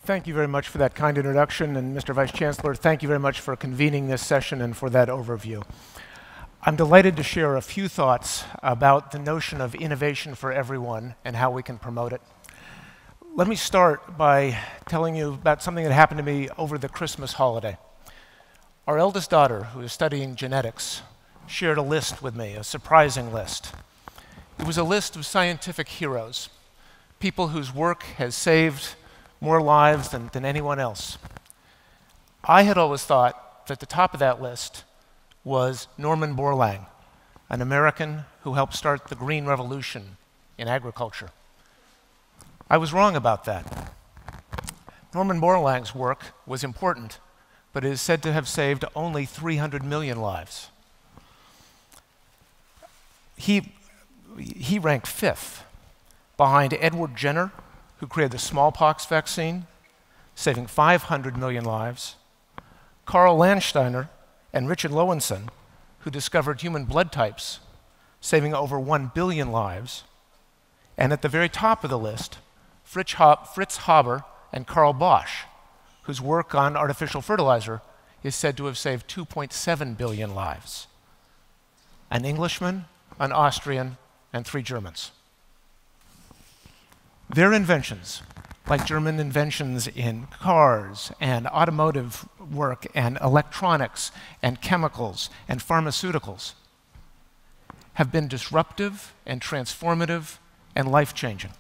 Thank you very much for that kind introduction, and Mr. Vice Chancellor, thank you very much for convening this session and for that overview. I'm delighted to share a few thoughts about the notion of innovation for everyone and how we can promote it. Let me start by telling you about something that happened to me over the Christmas holiday. Our eldest daughter, who is studying genetics, shared a list with me, a surprising list. It was a list of scientific heroes, people whose work has saved more lives than anyone else. I had always thought that the top of that list was Norman Borlaug, an American who helped start the Green Revolution in agriculture. I was wrong about that. Norman Borlaug's work was important, but it is said to have saved only 300 million lives. He ranked fifth behind Edward Jenner, who created the smallpox vaccine, saving 500 million lives, Carl Landsteiner and Richard Lowenson, who discovered human blood types, saving over 1 billion lives, and at the very top of the list, Fritz Haber and Carl Bosch, whose work on artificial fertilizer is said to have saved 2.7 billion lives. An Englishman, an Austrian, and 3 Germans. Their inventions, like German inventions in cars and automotive work and electronics and chemicals and pharmaceuticals, have been disruptive and transformative and life-changing.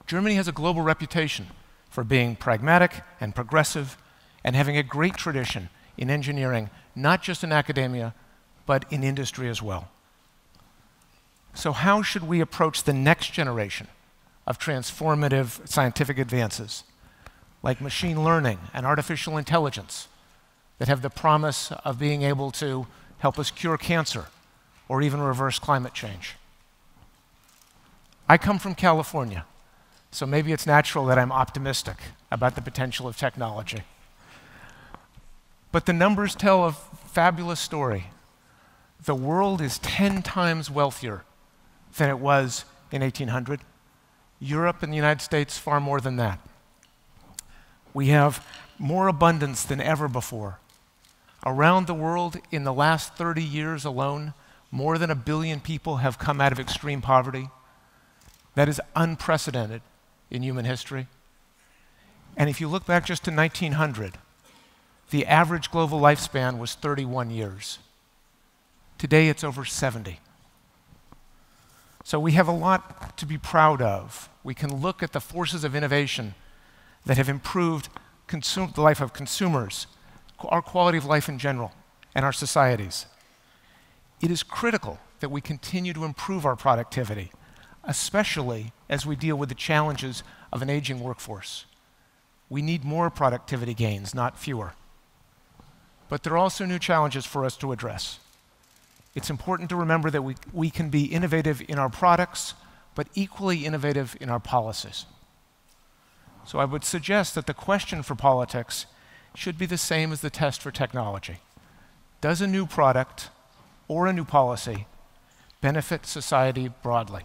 Germany has a global reputation for being pragmatic and progressive and having a great tradition in engineering, not just in academia, but in industry as well. So how should we approach the next generation of transformative scientific advances, like machine learning and artificial intelligence, that have the promise of being able to help us cure cancer or even reverse climate change? I come from California, so maybe it's natural that I'm optimistic about the potential of technology. But the numbers tell a fabulous story. The world is 10 times wealthier than it was in 1800. Europe and the United States far more than that. We have more abundance than ever before. Around the world, in the last 30 years alone, more than 1 billion people have come out of extreme poverty. That is unprecedented in human history. And if you look back just to 1900, the average global lifespan was 31 years. Today, it's over 70. So we have a lot to be proud of. We can look at the forces of innovation that have improved the life of consumers, our quality of life in general, and our societies. It is critical that we continue to improve our productivity, especially as we deal with the challenges of an aging workforce. We need more productivity gains, not fewer. But there are also new challenges for us to address. It's important to remember that we can be innovative in our products, but equally innovative in our policies. So I would suggest that the question for politics should be the same as the test for technology. Does a new product or a new policy benefit society broadly?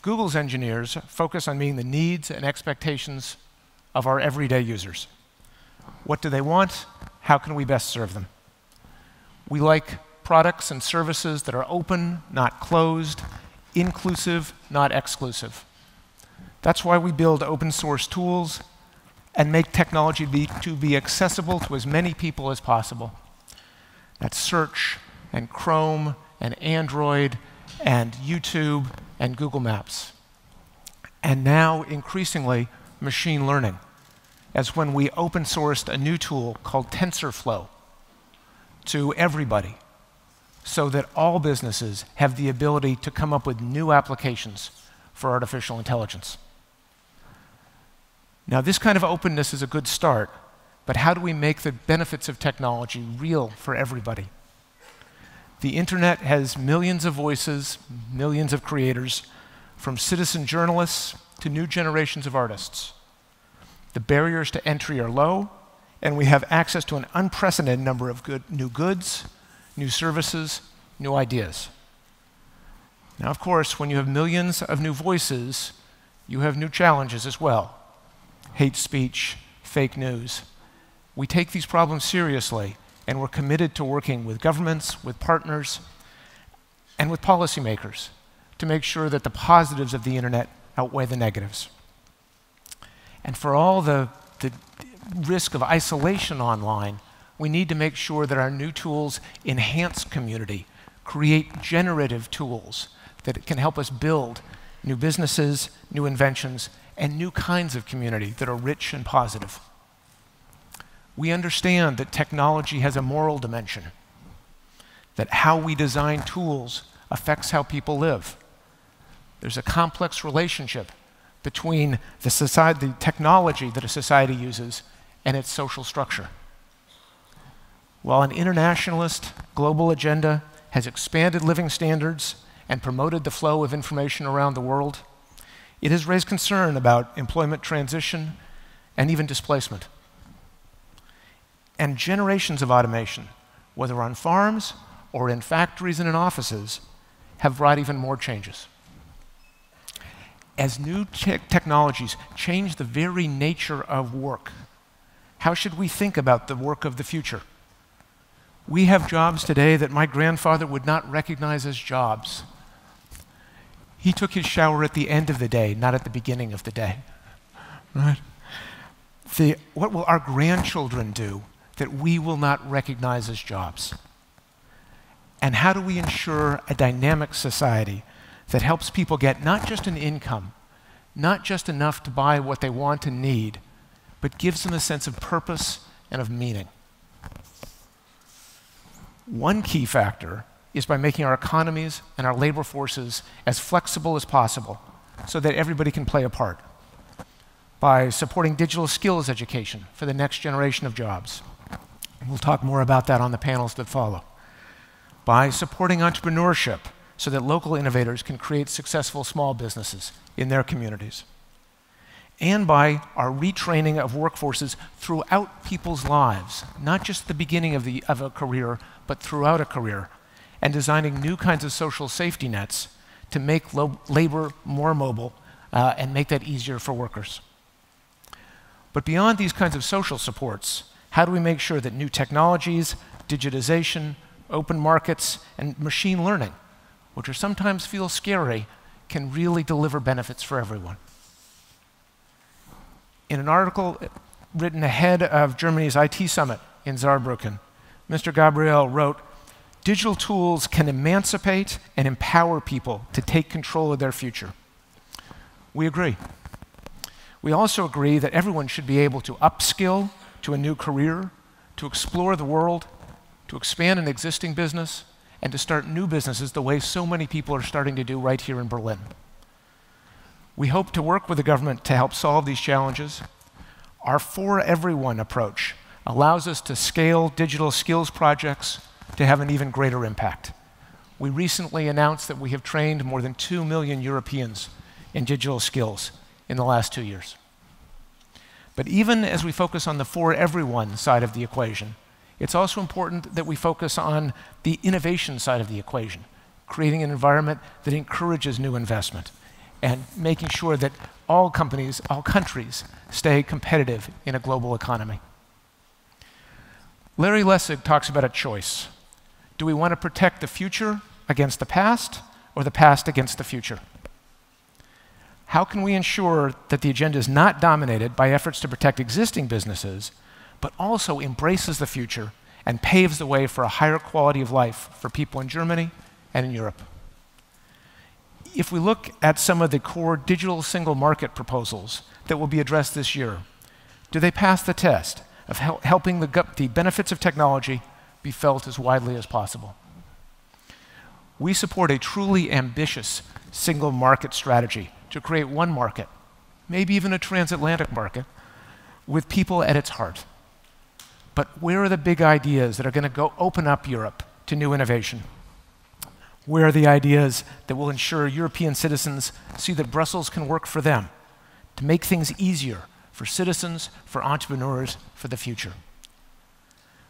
Google's engineers focus on meeting the needs and expectations of our everyday users. What do they want? How can we best serve them? We like products and services that are open, not closed, inclusive, not exclusive. That's why we build open source tools and make technology to be accessible to as many people as possible. That's Search and Chrome and Android and YouTube and Google Maps. And now, increasingly, machine learning, as when we open sourced a new tool called TensorFlow to everybody, so that all businesses have the ability to come up with new applications for artificial intelligence. Now, this kind of openness is a good start, but how do we make the benefits of technology real for everybody? The internet has millions of voices, millions of creators, from citizen journalists to new generations of artists. The barriers to entry are low, and we have access to an unprecedented number of new goods, new services, new ideas. Now, of course, when you have millions of new voices, you have new challenges as well. Hate speech, fake news. We take these problems seriously, and we're committed to working with governments, with partners, and with policymakers to make sure that the positives of the internet outweigh the negatives. And for all the risk of isolation online, we need to make sure that our new tools enhance community, create generative tools that can help us build new businesses, new inventions, and new kinds of community that are rich and positive. We understand that technology has a moral dimension, that how we design tools affects how people live. There's a complex relationship between the technology that a society uses and its social structure. While an internationalist global agenda has expanded living standards and promoted the flow of information around the world, it has raised concern about employment transition and even displacement. And generations of automation, whether on farms or in factories and in offices, have brought even more changes. As new technologies change the very nature of work, how should we think about the work of the future? We have jobs today that my grandfather would not recognize as jobs. He took his shower at the end of the day, not at the beginning of the day. Right? What will our grandchildren do that we will not recognize as jobs? And how do we ensure a dynamic society that helps people get not just an income, not just enough to buy what they want and need, but gives them a sense of purpose and of meaning? One key factor is by making our economies and our labor forces as flexible as possible so that everybody can play a part. By supporting digital skills education for the next generation of jobs. We'll talk more about that on the panels that follow. By supporting entrepreneurship so that local innovators can create successful small businesses in their communities. And by our retraining of workforces throughout people's lives, not just the beginning of a career, but throughout a career, and designing new kinds of social safety nets to make labor more mobile and make that easier for workers. But beyond these kinds of social supports, how do we make sure that new technologies, digitization, open markets, and machine learning, which are sometimes feel scary, can really deliver benefits for everyone? In an article written ahead of Germany's IT summit in Saarbrücken, Mr. Gabriel wrote, "Digital tools can emancipate and empower people to take control of their future." We agree. We also agree that everyone should be able to upskill to a new career, to explore the world, to expand an existing business, and to start new businesses the way so many people are starting to do right here in Berlin. We hope to work with the government to help solve these challenges. Our For Everyone approach allows us to scale digital skills projects to have an even greater impact. We recently announced that we have trained more than 2 million Europeans in digital skills in the last 2 years. But even as we focus on the For Everyone side of the equation, it's also important that we focus on the innovation side of the equation, creating an environment that encourages new investment and making sure that all companies, all countries stay competitive in a global economy. Larry Lessig talks about a choice. Do we want to protect the future against the past or the past against the future? How can we ensure that the agenda is not dominated by efforts to protect existing businesses, but also embraces the future and paves the way for a higher quality of life for people in Germany and in Europe? If we look at some of the core digital single market proposals that will be addressed this year, do they pass the test of helping the benefits of technology be felt as widely as possible? We support a truly ambitious single market strategy to create one market, maybe even a transatlantic market, with people at its heart. But where are the big ideas that are going to go open up Europe to new innovation? Where are the ideas that will ensure European citizens see that Brussels can work for them, to make things easier for citizens, for entrepreneurs, for the future?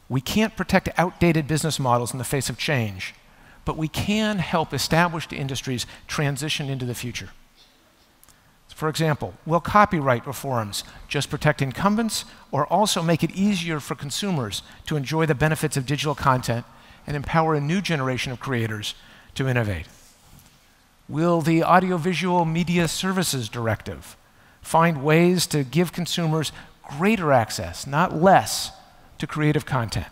We can't protect outdated business models in the face of change, but we can help established industries transition into the future. For example, will copyright reforms just protect incumbents or also make it easier for consumers to enjoy the benefits of digital content and empower a new generation of creators to innovate? Will the Audiovisual Media Services Directive find ways to give consumers greater access, not less, to creative content?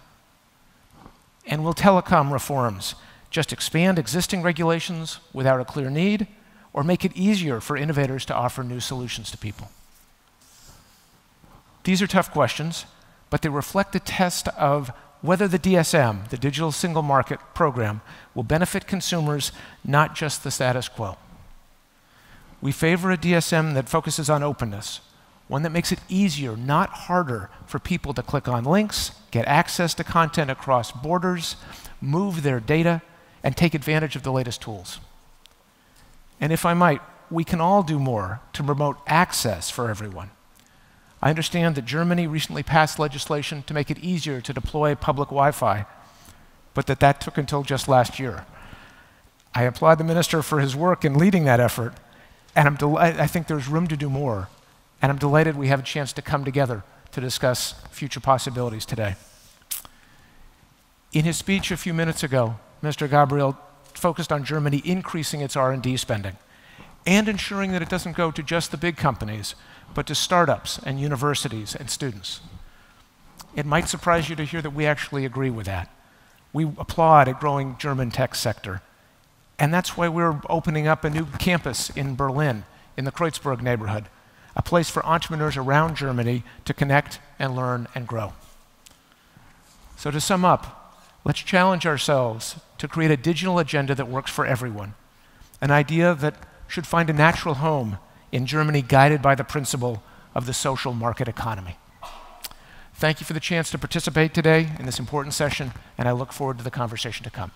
And will telecom reforms just expand existing regulations without a clear need, or make it easier for innovators to offer new solutions to people? These are tough questions, but they reflect the test of whether the DSM, the Digital Single Market Program, will benefit consumers, not just the status quo. We favor a DSM that focuses on openness, one that makes it easier, not harder, for people to click on links, get access to content across borders, move their data, and take advantage of the latest tools. And if I might, we can all do more to promote access for everyone. I understand that Germany recently passed legislation to make it easier to deploy public Wi-Fi, but that took until just last year. I applaud the minister for his work in leading that effort, and I think there's room to do more, and I'm delighted we have a chance to come together to discuss future possibilities today. In his speech a few minutes ago, Mr. Gabriel focused on Germany increasing its R&D spending and ensuring that it doesn't go to just the big companies, but to startups and universities and students. It might surprise you to hear that we actually agree with that. We applaud a growing German tech sector, and that's why we're opening up a new campus in Berlin, in the Kreuzberg neighborhood, a place for entrepreneurs around Germany to connect and learn and grow. So to sum up, let's challenge ourselves to create a digital agenda that works for everyone, an idea that should find a natural home in Germany, guided by the principle of the social market economy. Thank you for the chance to participate today in this important session, and I look forward to the conversation to come.